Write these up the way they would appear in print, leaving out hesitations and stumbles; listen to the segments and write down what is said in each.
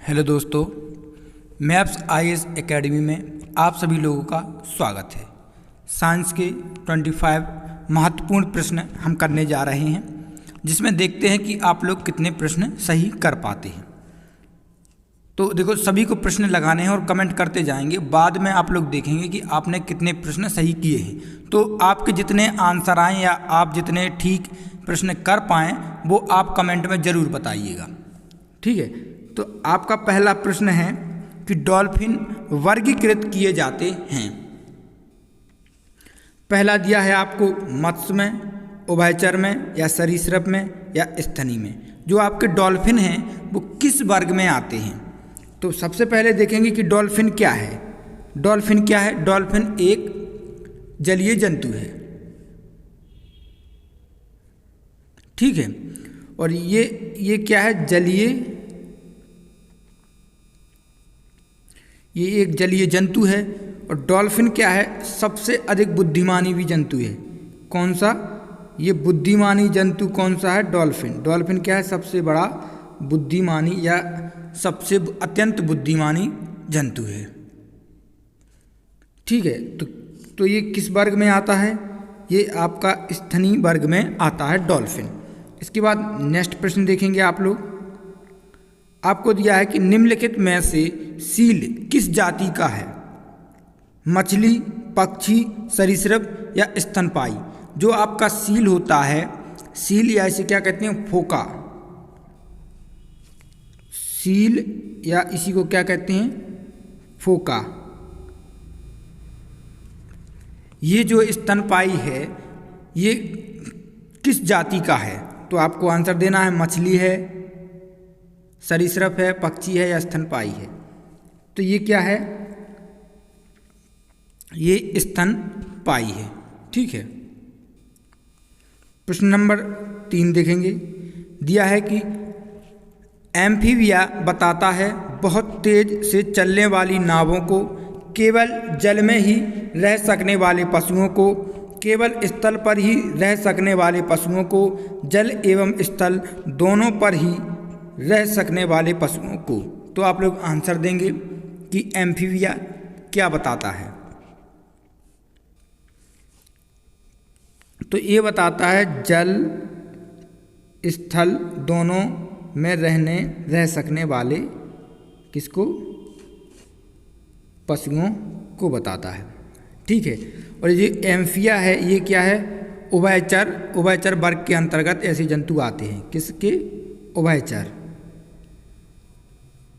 Hello दोस्तों, maps IAS academy में आप सभी लोगों का स्वागत है। साइंस के 25 महत्वपूर्ण प्रश्न हम करने जा रहे हैं, जिसमें देखते हैं कि आप लोग कितने प्रश्न सही कर पाते हैं। तो देखो, सभी को प्रश्न लगाने हैं और कमेंट करते जाएंगे। बाद में आप लोग देखेंगे कि आपने कितने प्रश्न सही किए हैं। तो आपके जितने आंसर आएँ या आप जितने ठीक प्रश्न कर पाएँ वो आप कमेंट में ज़रूर बताइएगा, ठीक है। तो आपका पहला प्रश्न है कि डॉल्फिन वर्गीकृत किए जाते हैं। पहला दिया है आपको मत्स्य में, उभयचर में या सरीसृप में या स्तनी में। जो आपके डॉल्फिन हैं वो किस वर्ग में आते हैं? तो सबसे पहले देखेंगे कि डॉल्फिन क्या है। डॉल्फिन क्या है? डॉल्फिन एक जलीय जंतु है, ठीक है। और ये क्या है? जलीय, ये एक जलीय जंतु है। और डॉल्फिन क्या है? सबसे अधिक बुद्धिमानी भी जंतु है। कौन सा? ये बुद्धिमानी जंतु कौन सा है? डॉल्फिन। डॉल्फिन क्या है? सबसे बड़ा बुद्धिमानी या सबसे अत्यंत बुद्धिमानी जंतु है, ठीक है। तो ये किस वर्ग में आता है? ये आपका स्तनी वर्ग में आता है डॉल्फिन। इसके बाद नेक्स्ट प्रश्न देखेंगे आप लोग। आपको दिया है कि निम्नलिखित में से सील किस जाति का है? मछली, पक्षी, सरीसृप या स्तनपायी। जो आपका सील होता है, सील या इसे क्या कहते हैं? फोका। सील या इसी को क्या कहते हैं? फोका। ये जो स्तनपायी है ये किस जाति का है? तो आपको आंसर देना है मछली है, सरीसृप है, पक्षी है या स्तनपायी है। तो ये क्या है? ये स्तनपायी है, ठीक है। प्रश्न नंबर 3 देखेंगे। दिया है कि एम्फीबिया बताता है बहुत तेज से चलने वाली नावों को, केवल जल में ही रह सकने वाले पशुओं को, केवल स्थल पर ही रह सकने वाले पशुओं को, जल एवं स्थल दोनों पर ही रह सकने वाले पशुओं को। तो आप लोग आंसर देंगे कि एम्फीबिया क्या बताता है। तो ये बताता है जल स्थल दोनों में रह सकने वाले किसको? पशुओं को बताता है, ठीक है। और ये एम्फिया है, ये क्या है? उभयचर वर्ग के अंतर्गत ऐसे जंतु आते हैं। किसके?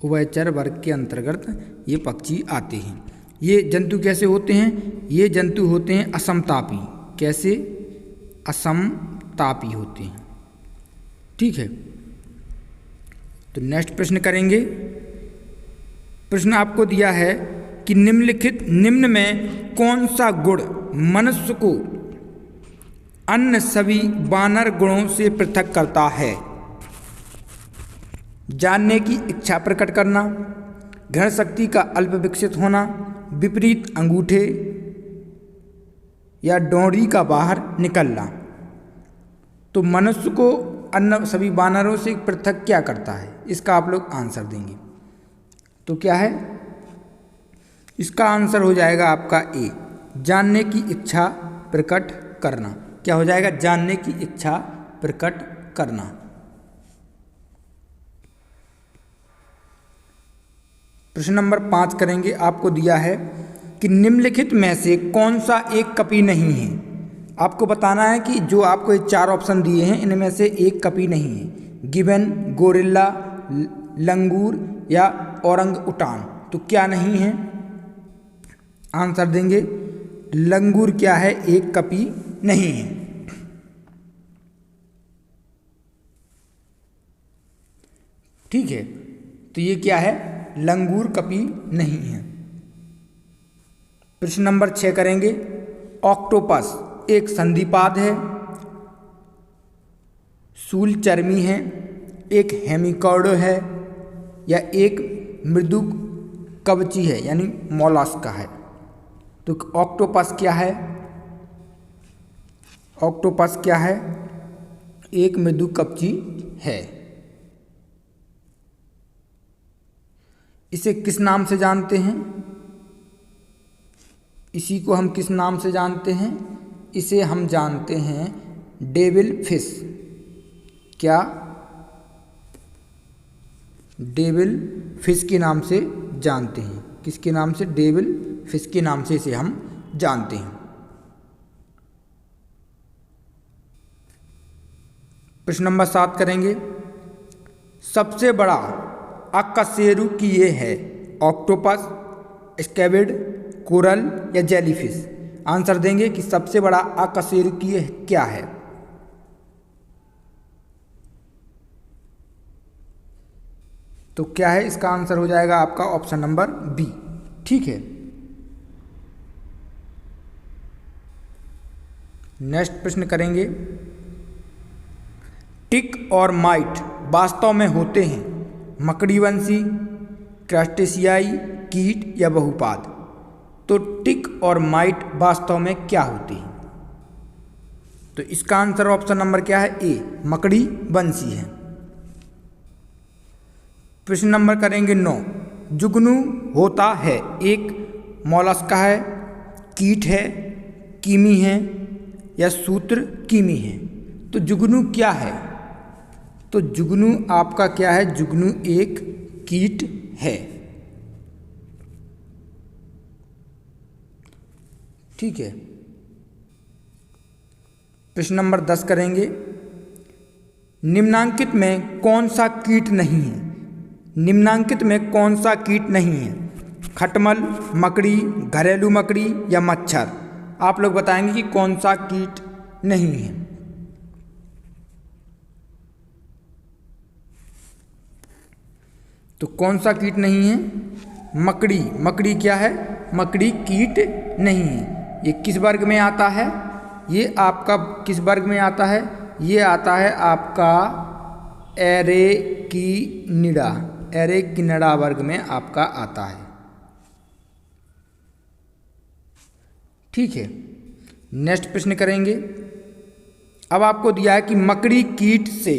उभयचर वर्ग के अंतर्गत ये पक्षी आते हैं। ये जंतु कैसे होते हैं? ये जंतु होते हैं असमतापी। कैसे? असमतापी होते हैं, ठीक है। तो नेक्स्ट प्रश्न करेंगे। प्रश्न आपको दिया है कि निम्न में कौन सा गुण मनुष्य को अन्य सभी वानर गुणों से पृथक करता है? जानने की इच्छा प्रकट करना, ग्रहण शक्ति का अल्प विकसित होना, विपरीत अंगूठे या डोरी का बाहर निकलना। तो मनुष्य को अन्य सभी वानरों से पृथक क्या करता है? इसका आप लोग आंसर देंगे। तो क्या है? इसका आंसर हो जाएगा आपका ए, जानने की इच्छा प्रकट करना। क्या हो जाएगा? जानने की इच्छा प्रकट करना। प्रश्न नंबर 5 करेंगे। आपको दिया है कि निम्नलिखित में से कौन सा एक कपी नहीं है? आपको बताना है कि जो आपको ये 4 ऑप्शन दिए हैं इनमें से एक कपी नहीं है। गिबन, गोरिल्ला, लंगूर या ओरंग-उटान। तो क्या नहीं है? आंसर देंगे लंगूर क्या है? एक कपी नहीं है, ठीक है। तो ये क्या है? लंगूर कपी नहीं है। प्रश्न नंबर 6 करेंगे। ऑक्टोपस एक संधिपाद है, शूलचर्मी है, एक हेमिकॉर्डो है या एक मृदु कवची है यानी मोलस्का है। तो ऑक्टोपस क्या है? ऑक्टोपस क्या है? एक मृदु कवची है। इसे किस नाम से जानते हैं? इसी को हम किस नाम से जानते हैं? इसे हम जानते हैं डेविल फिश। क्या? डेविल फिश के नाम से जानते हैं। किसके नाम से? डेविल फिश के नाम से इसे हम जानते हैं। प्रश्न नंबर 7 करेंगे। सबसे बड़ा अकशेरुकीय है ऑक्टोपस, स्क्विड, कोरल या जेलीफिश? आंसर देंगे कि सबसे बड़ा अकशेरुकीय क्या है। तो क्या है? इसका आंसर हो जाएगा आपका ऑप्शन नंबर बी। ठीक है। नेक्स्ट प्रश्न करेंगे। टिक और माइट वास्तव में होते हैं मकड़ीवंशी, क्रस्टेशियाई, कीट या बहुपाद? तो टिक और माइट वास्तव में क्या होते हैं? तो इसका आंसर ऑप्शन नंबर क्या है? ए, मकड़ीवंशी है। प्रश्न नंबर करेंगे 9। जुगनू होता है एक मॉलस्का है, कीट है, कीमी है या सूत्र कीमी है? तो जुगनू क्या है? तो जुगनू आपका क्या है? जुगनू एक कीट है। ठीक है। प्रश्न नंबर 10 करेंगे। निम्नांकित में कौन सा कीट नहीं है? निम्नांकित में कौन सा कीट नहीं है? खटमल, मकड़ी, घरेलू मकड़ी या मच्छर? आप लोग बताएंगे कि कौन सा कीट नहीं है। तो कौन सा कीट नहीं है? मकड़ी। मकड़ी क्या है? मकड़ी कीट नहीं है। ये किस वर्ग में आता है? ये आपका किस वर्ग में आता है? ये आता है आपका एरेकिनिडा। एरेकिनिडा वर्ग में आपका आता है। ठीक है। नेक्स्ट प्रश्न करेंगे। अब आपको दिया है कि मकड़ी कीट से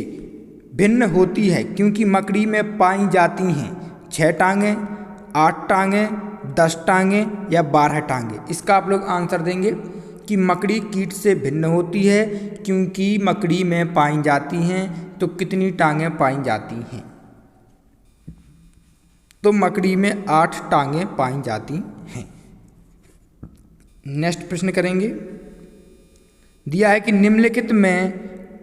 भिन्न होती है क्योंकि मकड़ी में पाई जाती हैं 6 टांगें, 8 टांगें, 10 टांगें या 12 टांगें? इसका आप लोग आंसर देंगे कि मकड़ी कीट से भिन्न होती है क्योंकि मकड़ी में पाई जाती हैं। तो कितनी टांगें पाई जाती हैं? तो मकड़ी में 8 टांगें पाई जाती हैं। नेक्स्ट प्रश्न करेंगे। दिया है कि निम्नलिखित में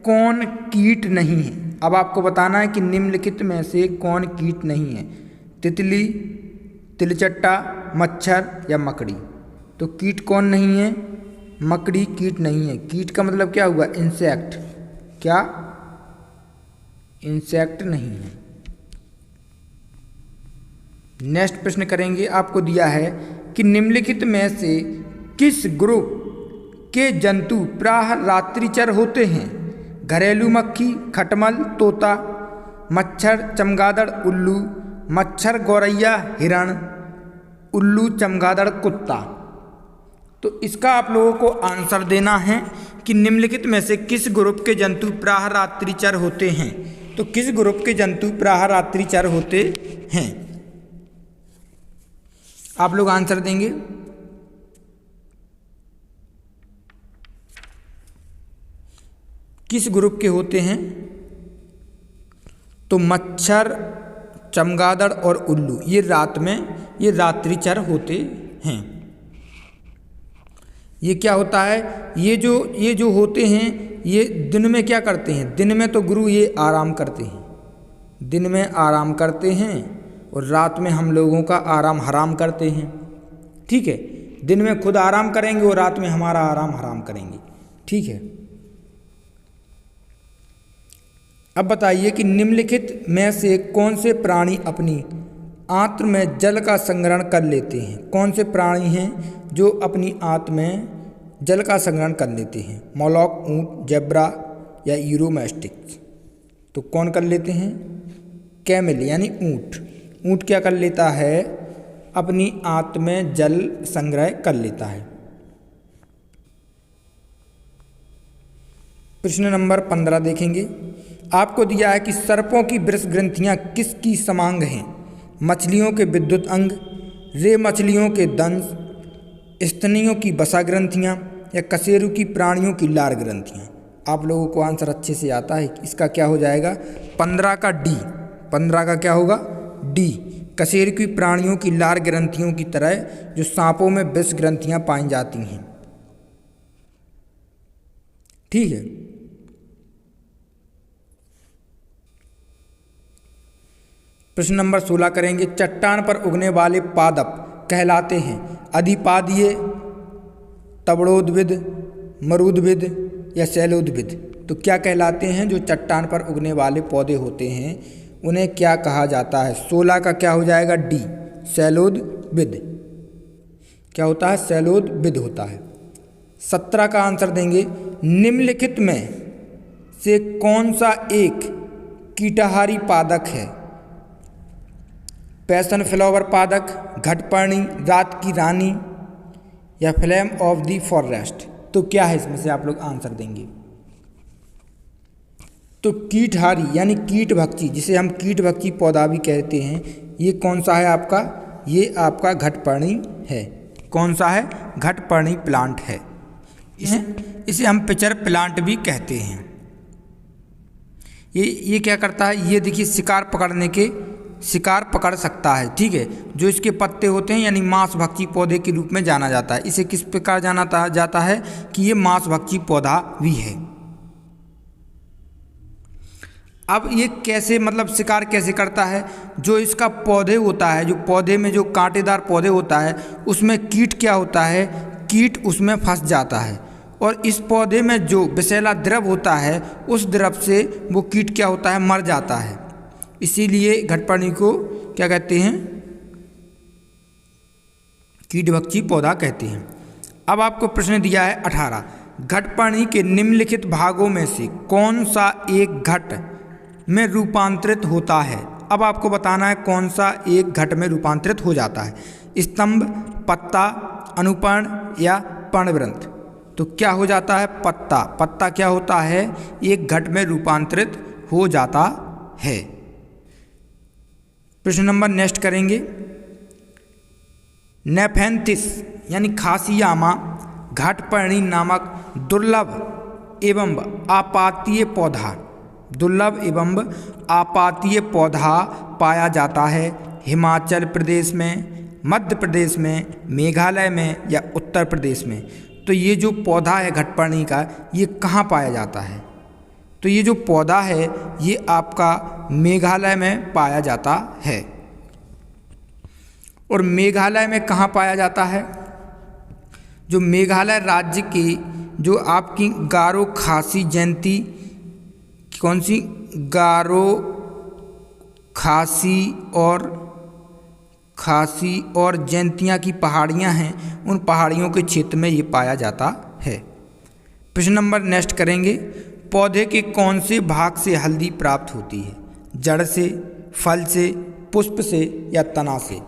कौन कीट नहीं है? अब आपको बताना है कि निम्नलिखित में से कौन कीट नहीं है। तितली, तिलचट्टा, मच्छर या मकड़ी? तो कीट कौन नहीं है? मकड़ी कीट नहीं है। कीट का मतलब क्या हुआ? इंसेक्ट। क्या? इंसेक्ट नहीं है। नेक्स्ट प्रश्न करेंगे। आपको दिया है कि निम्नलिखित में से किस ग्रुप के जंतु प्रायः रात्रिचर होते हैं? घरेलू मक्खी, खटमल, तोता, मच्छर, चमगादड़, उल्लू, मच्छर, गौरैया, हिरण, उल्लू, चमगादड़, कुत्ता? तो इसका आप लोगों को आंसर देना है कि निम्नलिखित में से किस ग्रुप के जंतु प्रायः रात्रिचर होते हैं। तो किस ग्रुप के जंतु प्रायः रात्रिचर होते हैं? आप लोग आंसर देंगे। किस ग्रुप के होते हैं? तो मच्छर, चमगादड़ और उल्लू ये रात्रिचर होते हैं। ये क्या होता है? ये जो होते हैं ये दिन में क्या करते हैं? दिन में तो गुरु ये आराम करते हैं। दिन में आराम करते हैं और रात में हम लोगों का आराम हराम करते हैं। ठीक है। दिन में खुद आराम करेंगे और रात में हमारा आराम हराम करेंगे। ठीक है। अब बताइए कि निम्नलिखित में से कौन से प्राणी अपनी आंत्र में जल का संग्रहण कर लेते हैं? कौन से प्राणी हैं जो अपनी आंत्र में जल का संग्रहण कर लेते हैं? मोलॉक, ऊंट, जेब्रा या यूरोमैस्टिक्स? तो कौन कर लेते हैं? कैमल यानी ऊंट। ऊंट क्या कर लेता है? अपनी आंत्र में जल संग्रह कर लेता है। प्रश्न नंबर 15 देखेंगे। आपको दिया है कि सर्पों की वृष ग्रंथियां किसकी समांग हैं? मछलियों के विद्युत अंग, रे मछलियों के दंश, स्तनियों की वसा ग्रंथियाँ या कशेरुकी प्राणियों की लार ग्रंथियाँ। आप लोगों को आंसर अच्छे से आता है, इसका क्या हो जाएगा 15 का डी। 15 का क्या होगा डी। कशेरुकी प्राणियों की लार ग्रंथियों की तरह जो सांपों में विष ग्रंथियाँ पाई जाती हैं। ठीक है। प्रश्न नंबर 16 करेंगे। चट्टान पर उगने वाले पादप कहलाते हैं अधिपादीय, तवड़ोद्भिद, मरूदभिद या शैलोद्भिद। तो क्या कहलाते हैं जो चट्टान पर उगने वाले पौधे होते हैं उन्हें क्या कहा जाता है? 16 का क्या हो जाएगा डी, शैलोद्भिद। क्या होता है? शैलोद्भिद होता है। 17 का आंसर देंगे। निम्नलिखित में से कौन सा एक कीटाहारी पादक है? पैशन फ्लावर पादक, घटपर्णी, रात की रानी या फ्लेम ऑफ द फॉरेस्ट। तो क्या है इसमें से आप लोग आंसर देंगे? तो कीटहारी यानी कीटभक्षी, जिसे हम कीटभक्षी पौधा भी कहते हैं, ये कौन सा है आपका? ये आपका घटपर्णी है। कौन सा है? घटपर्णी प्लांट है। इसे हम पिचर प्लांट भी कहते हैं। ये क्या करता है? ये देखिए शिकार पकड़ सकता है। ठीक है। जो इसके पत्ते होते हैं यानी मांसभक्षी पौधे के रूप में जाना जाता है। इसे किस प्रकार जाना जाता है कि ये मांसभक्षी पौधा भी है। अब ये कैसे मतलब शिकार कैसे करता है? जो इसका पौधे होता है, जो पौधे में जो कांटेदार पौधे होता है उसमें कीट क्या होता है? कीट उसमें फंस जाता है और इस पौधे में जो विषैला द्रव होता है उस द्रव से वो कीट क्या होता है? मर जाता है। इसीलिए घटपर्णी को क्या कहते हैं? कीटभक्षी पौधा कहते हैं। अब आपको प्रश्न दिया है 18। घटपर्णी के निम्नलिखित भागों में से कौन सा एक घट में रूपांतरित होता है? अब आपको बताना है कौन सा एक घट में रूपांतरित हो जाता है। स्तंभ, पत्ता, अनुपर्ण या पर्णवृंत। तो क्या हो जाता है? पत्ता। पत्ता क्या होता है? एक घट में रूपांतरित हो जाता है। प्रश्न नंबर नेक्स्ट करेंगे। नेफेंथिस यानी खासियामा घटपर्णी नामक दुर्लभ एवं आपातीय पौधा, दुर्लभ एवं आपातीय पौधा पाया जाता है हिमाचल प्रदेश में, मध्य प्रदेश में, मेघालय में या उत्तर प्रदेश में। तो ये जो पौधा है घटपर्णी का, ये कहाँ पाया जाता है? तो ये जो पौधा है ये आपका मेघालय में पाया जाता है। और मेघालय में कहाँ पाया जाता है? जो मेघालय राज्य की जो आपकी गारो खासी जयंती, कौन सी? गारो खासी और जयंतिया की पहाड़ियाँ हैं, उन पहाड़ियों के क्षेत्र में ये पाया जाता है। प्रश्न नंबर नेक्स्ट करेंगे। पौधे के कौन से भाग से हल्दी प्राप्त होती है? जड़ से, फल से, पुष्प से या तना से?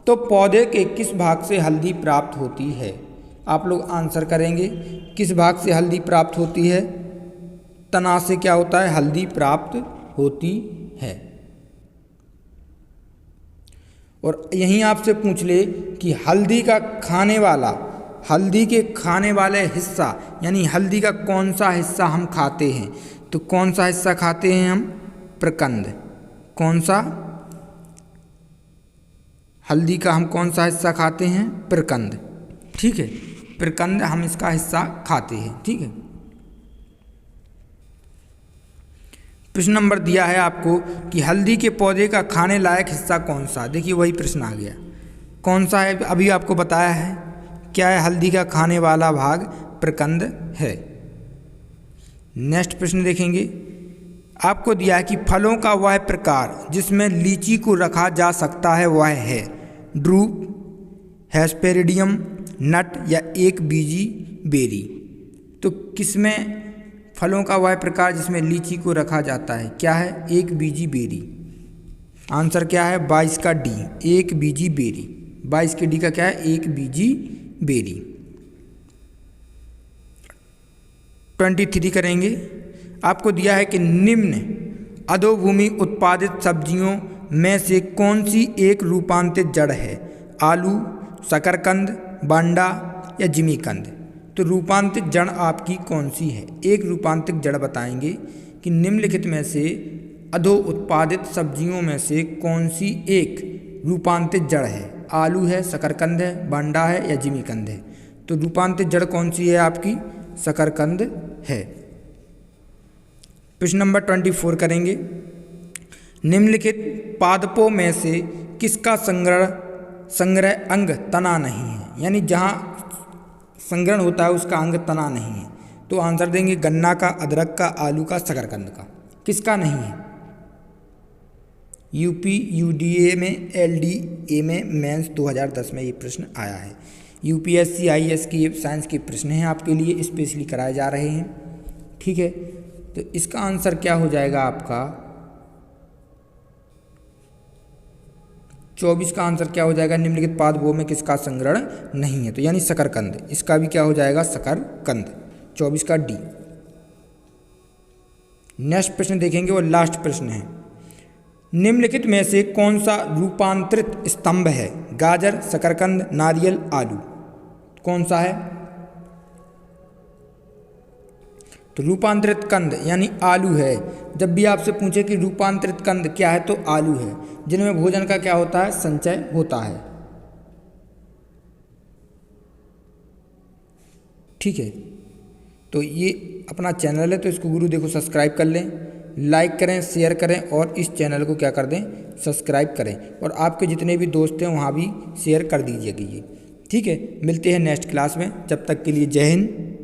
तो पौधे के किस भाग से हल्दी प्राप्त होती है? आप लोग आंसर करेंगे। किस भाग से हल्दी प्राप्त होती है? तना से क्या होता है? हल्दी प्राप्त होती है। और यहीं आपसे पूछ ले कि हल्दी के खाने वाले हिस्सा यानी हल्दी का कौन सा हिस्सा हम खाते हैं? तो कौन सा हिस्सा खाते हैं हम? प्रकंद। कौन सा? हल्दी का हम कौन सा हिस्सा खाते हैं? प्रकंद। ठीक है। प्रकंद हम इसका हिस्सा खाते हैं। ठीक है। प्रश्न नंबर दिया है आपको कि हल्दी के पौधे का खाने लायक हिस्सा कौन सा? देखिए वही प्रश्न आ गया। कौन सा है? अभी आपको बताया है। क्या है? हल्दी का खाने वाला भाग प्रकंद है। नेक्स्ट प्रश्न देखेंगे। आपको दिया है कि फलों का वह प्रकार जिसमें लीची को रखा जा सकता है वह है ड्रूप, हेस्पेरिडियम, नट या एक बीजी बेरी। तो किसमें फलों का वह प्रकार जिसमें लीची को रखा जाता है? क्या है? एक बीजी बेरी। आंसर क्या है? 22 का डी, एक बीजी बेरी। 22 के डी का क्या है? एक बीजी बेरी। 23 करेंगे। आपको दिया है कि निम्न अधोभूमि उत्पादित सब्जियों में से कौन सी एक रूपांतरित जड़ है? आलू, शकरकंद, बांडा या जिमीकंद? तो रूपांतरित जड़ आपकी कौन सी है? एक रूपांतरित जड़ बताएंगे कि निम्नलिखित में से अधो उत्पादित सब्जियों में से कौन सी एक रूपांतरित जड़ है? आलू है, शकरकंद है, बांडा है या जिमीकंद है? तो रूपांतरित जड़ कौन सी है आपकी? शकरकंद है। प्रश्न नंबर 24 करेंगे। निम्नलिखित पादपों में से किसका संग्रह अंग तना नहीं है? यानी जहाँ संग्रहण होता है उसका अंग तना नहीं है। तो आंसर देंगे गन्ना का, अदरक का, आलू का, शकरकंद का। किसका नहीं है? यूपी यूडीए में, एलडीए में मेंस 2010 में ये प्रश्न आया है। यूपीएससी आईएएस की साइंस के प्रश्न हैं आपके लिए, स्पेशली कराए जा रहे हैं। ठीक है, तो इसका आंसर क्या हो जाएगा आपका? 24 का आंसर क्या हो जाएगा? निम्नलिखित पादपों में किसका संग्रहण नहीं है? तो यानी शकरकंद। इसका भी क्या हो जाएगा? शकरकंद। 24 का डी। नेक्स्ट प्रश्न देखेंगे और लास्ट प्रश्न है। निम्नलिखित में से कौन सा रूपांतरित स्तंभ है? गाजर, शकरकंद, नारियल, आलू? कौन सा है? तो रूपांतरित कंद यानी आलू है। जब भी आपसे पूछे कि रूपांतरित कंद क्या है तो आलू है, जिनमें भोजन का क्या होता है? संचय होता है। ठीक है, तो ये अपना चैनल है तो इसको गुरु देखो सब्सक्राइब कर लें, लाइक करें, शेयर करें और इस चैनल को क्या कर दें? सब्सक्राइब करें। और आपके जितने भी दोस्त हैं वहाँ भी शेयर कर दीजिएगा ये। ठीक है, मिलते हैं नेक्स्ट क्लास में। जब तक के लिए जय हिंद।